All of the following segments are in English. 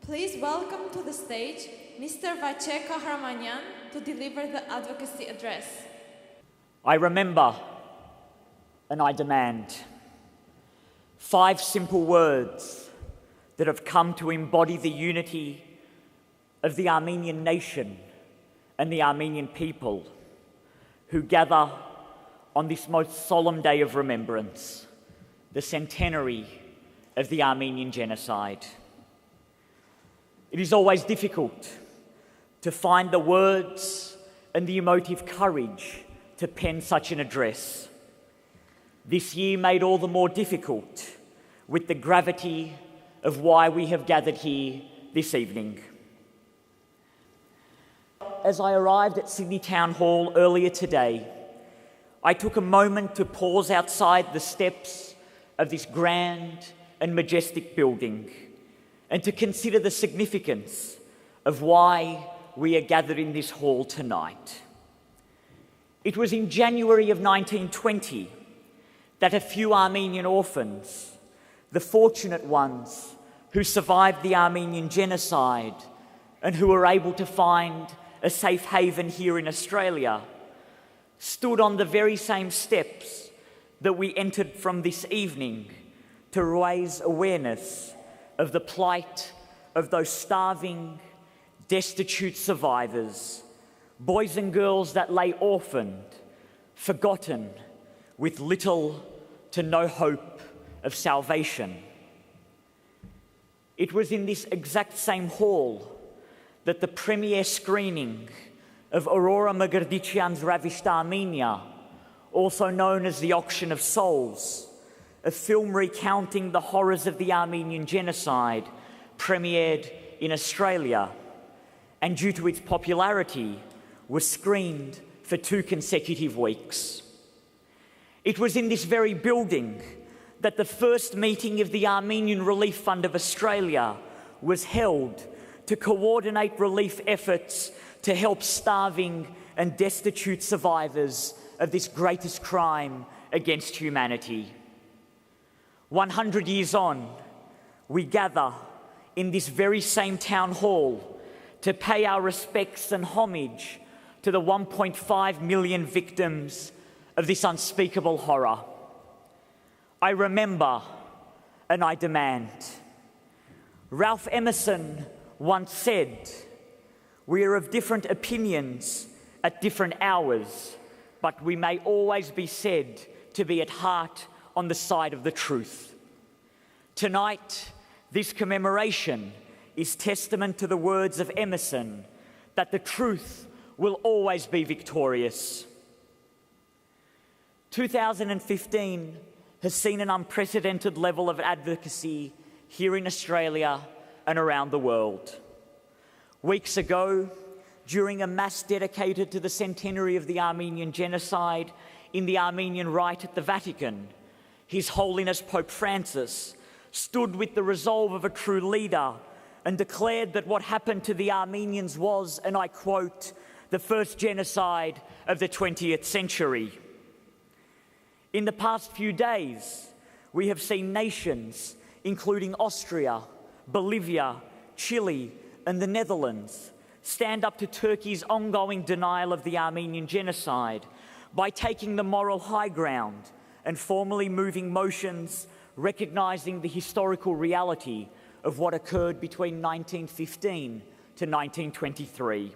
Please welcome to the stage Mr. Vache Kahramanian to deliver the advocacy address. I remember and I demand. 5 simple words that have come to embody the unity of the Armenian nation and the Armenian people who gather on this most solemn day of remembrance, the centenary of the Armenian Genocide. It is always difficult to find the words and the emotive courage to pen such an address. This year made all the more difficult with the gravity of why we have gathered here this evening. As I arrived at Sydney Town Hall earlier today, I took a moment to pause outside the steps of this grand and majestic building and to consider the significance of why we are gathered in this hall tonight. It was in January of 1920 that a few Armenian orphans, the fortunate ones who survived the Armenian Genocide and who were able to find a safe haven here in Australia, stood on the very same steps that we entered from this evening to raise awareness of the plight of those starving, destitute survivors, boys and girls that lay orphaned, forgotten, with little to no hope of salvation. It was in this exact same hall that the premiere screening of Aurora Magardician's Ravished Armenia, also known as The Auction of Souls, a film recounting the horrors of the Armenian Genocide, premiered in Australia, and due to its popularity, was screened for 2 consecutive weeks. It was in this very building that the first meeting of the Armenian Relief Fund of Australia was held to coordinate relief efforts to help starving and destitute survivors of this greatest crime against humanity. 100 years on, we gather in this very same town hall to pay our respects and homage to the 1.5 million victims of this unspeakable horror. I remember and I demand. Ralph Emerson once said, "We are of different opinions at different hours, but we may always be said to be at heart on the side of the truth." Tonight, this commemoration is testament to the words of Emerson that the truth will always be victorious. 2015 has seen an unprecedented level of advocacy here in Australia and around the world. Weeks ago, during a mass dedicated to the centenary of the Armenian Genocide in the Armenian Rite at the Vatican, His Holiness Pope Francis stood with the resolve of a true leader and declared that what happened to the Armenians was, and I quote, "the first genocide of the 20th century." In the past few days, we have seen nations, including Austria, Bolivia, Chile, and the Netherlands, stand up to Turkey's ongoing denial of the Armenian Genocide by taking the moral high ground and formally moving motions recognizing the historical reality of what occurred between 1915 to 1923.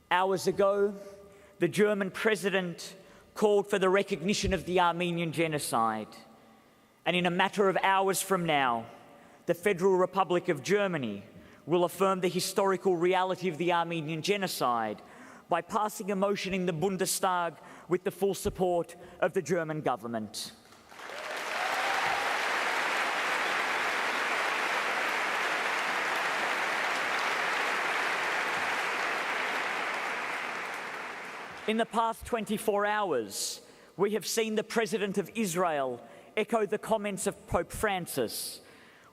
Hours ago, the German president called for the recognition of the Armenian Genocide. And in a matter of hours from now, the Federal Republic of Germany will affirm the historical reality of the Armenian Genocide by passing a motion in the Bundestag with the full support of the German government. In the past 24 hours, we have seen the President of Israel echo the comments of Pope Francis.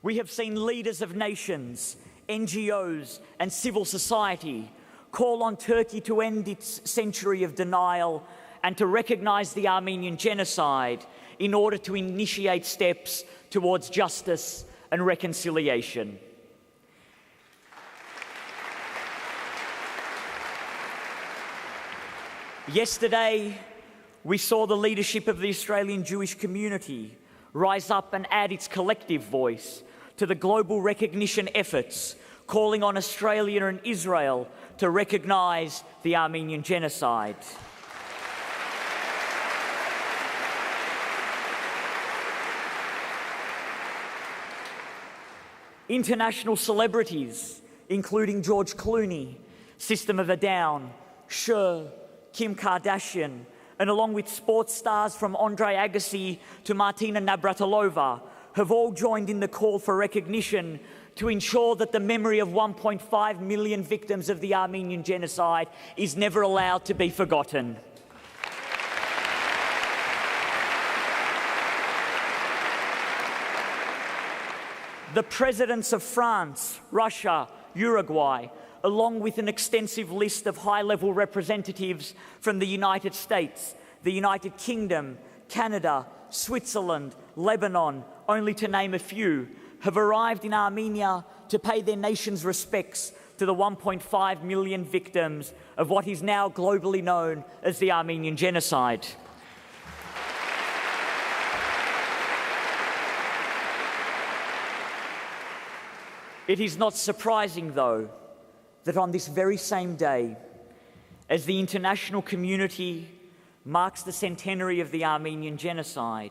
We have seen leaders of nations, NGOs, and civil society call on Turkey to end its century of denial and to recognize the Armenian Genocide in order to initiate steps towards justice and reconciliation. Yesterday, we saw the leadership of the Australian Jewish community rise up and add its collective voice to the global recognition efforts calling on Australia and Israel to recognise the Armenian Genocide. International celebrities, including George Clooney, System of a Down, Cher, Kim Kardashian, and along with sports stars from Andre Agassi to Martina Navratilova, have all joined in the call for recognition to ensure that the memory of 1.5 million victims of the Armenian Genocide is never allowed to be forgotten. The presidents of France, Russia, Uruguay, along with an extensive list of high-level representatives from the United States, the United Kingdom, Canada, Switzerland, Lebanon, only to name a few, have arrived in Armenia to pay their nation's respects to the 1.5 million victims of what is now globally known as the Armenian Genocide. It is not surprising, though, that on this very same day, as the international community marks the centenary of the Armenian Genocide,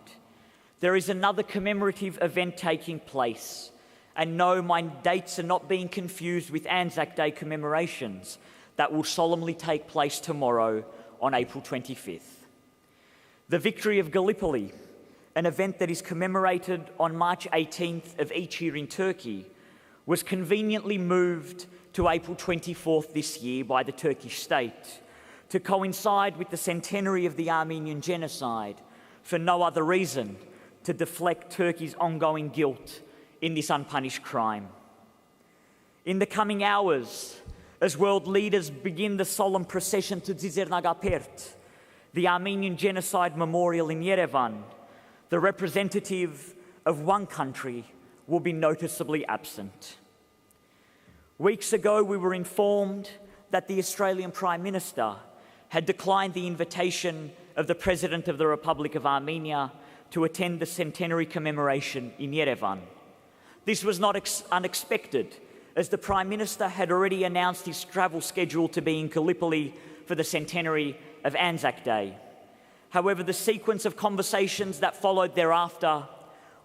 there is another commemorative event taking place. And no, my dates are not being confused with Anzac Day commemorations that will solemnly take place tomorrow on April 25th. The victory of Gallipoli, an event that is commemorated on March 18th of each year in Turkey, was conveniently moved to April 24th this year by the Turkish state to coincide with the centenary of the Armenian Genocide, for no other reason to deflect Turkey's ongoing guilt in this unpunished crime. In the coming hours, as world leaders begin the solemn procession to Dzizernagapert, the Armenian Genocide Memorial in Yerevan, the representative of one country will be noticeably absent. Weeks ago, we were informed that the Australian Prime Minister had declined the invitation of the President of the Republic of Armenia to attend the centenary commemoration in Yerevan. This was not unexpected, as the Prime Minister had already announced his travel schedule to be in Gallipoli for the centenary of Anzac Day. However, the sequence of conversations that followed thereafter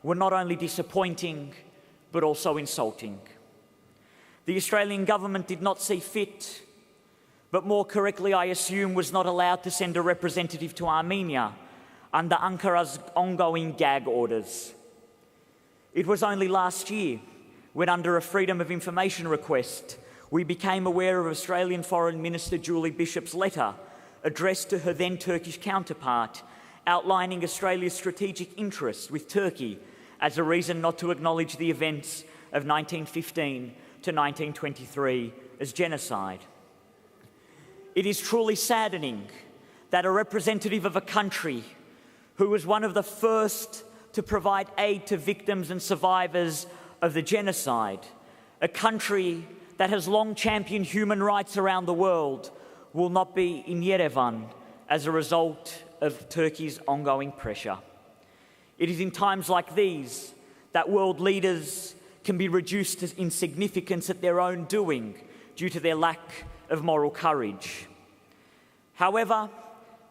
were not only disappointing, but also insulting. The Australian government did not see fit, but more correctly, I assume, was not allowed to send a representative to Armenia under Ankara's ongoing gag orders. It was only last year when, under a Freedom of Information request, we became aware of Australian Foreign Minister Julie Bishop's letter addressed to her then Turkish counterpart, outlining Australia's strategic interests with Turkey as a reason not to acknowledge the events of 1915 to 1923 as genocide. It is truly saddening that a representative of a country who was one of the first to provide aid to victims and survivors of the genocide, a country that has long championed human rights around the world, will not be in Yerevan as a result of Turkey's ongoing pressure. It is in times like these that world leaders can be reduced to insignificance at their own doing due to their lack of moral courage. However,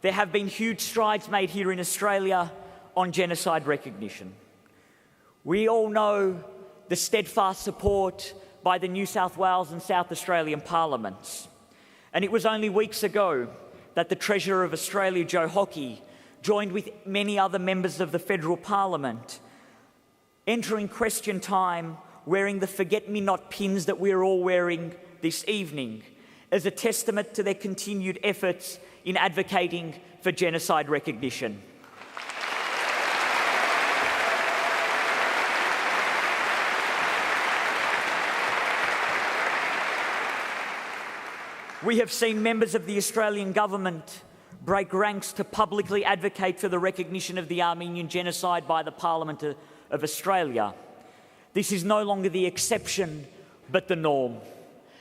there have been huge strides made here in Australia on genocide recognition. We all know the steadfast support by the New South Wales and South Australian parliaments. And it was only weeks ago that the Treasurer of Australia, Joe Hockey, joined with many other members of the federal parliament, entering question time wearing the forget-me-not pins that we're all wearing this evening, as a testament to their continued efforts in advocating for genocide recognition. We have seen members of the Australian government break ranks to publicly advocate for the recognition of the Armenian Genocide by the Parliament of Australia. This is no longer the exception, but the norm.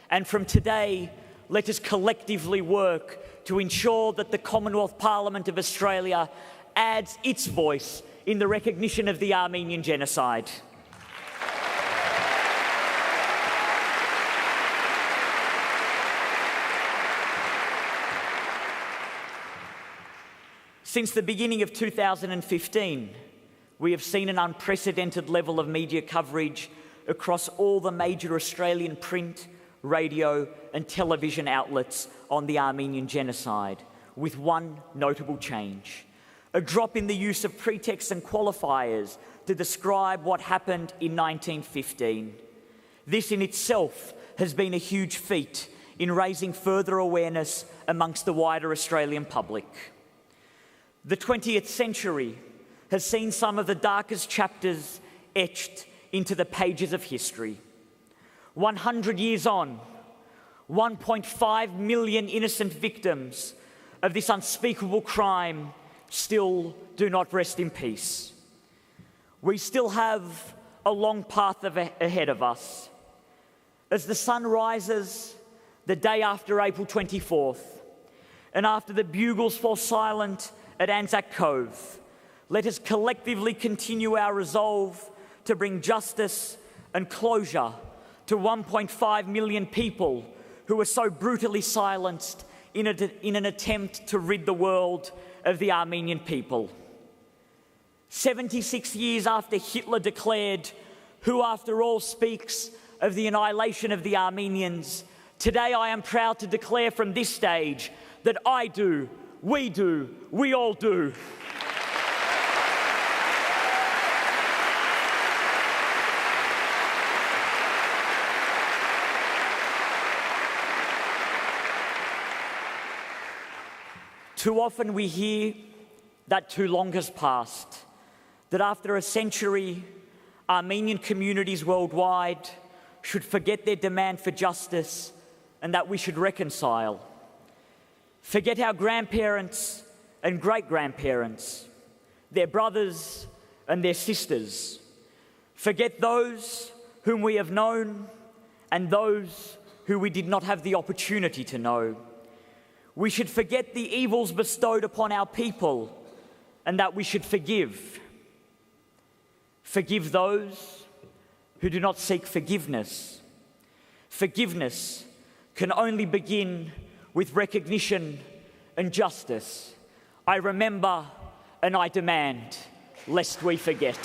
And from today, let us collectively work to ensure that the Commonwealth Parliament of Australia adds its voice in the recognition of the Armenian Genocide. Since the beginning of 2015, we have seen an unprecedented level of media coverage across all the major Australian print, radio and television outlets on the Armenian Genocide, with one notable change: a drop in the use of pretexts and qualifiers to describe what happened in 1915. This in itself has been a huge feat in raising further awareness amongst the wider Australian public. The 20th century has seen some of the darkest chapters etched into the pages of history. 100 years on, 1.5 million innocent victims of this unspeakable crime still do not rest in peace. We still have a long path ahead of us. As the sun rises the day after April 24th, and after the bugles fall silent at Anzac Cove, let us collectively continue our resolve to bring justice and closure to 1.5 million people who were so brutally silenced in an attempt to rid the world of the Armenian people. 76 years after Hitler declared, "Who after all speaks of the annihilation of the Armenians," today I am proud to declare from this stage that I do, we all do. Too often we hear that too long has passed, that after a century, Armenian communities worldwide should forget their demand for justice and that we should reconcile. Forget our grandparents and great-grandparents, their brothers and their sisters. Forget those whom we have known and those who we did not have the opportunity to know. We should forget the evils bestowed upon our people and that we should forgive. Forgive those who do not seek forgiveness. Forgiveness can only begin with recognition and justice. I remember and I demand, lest we forget.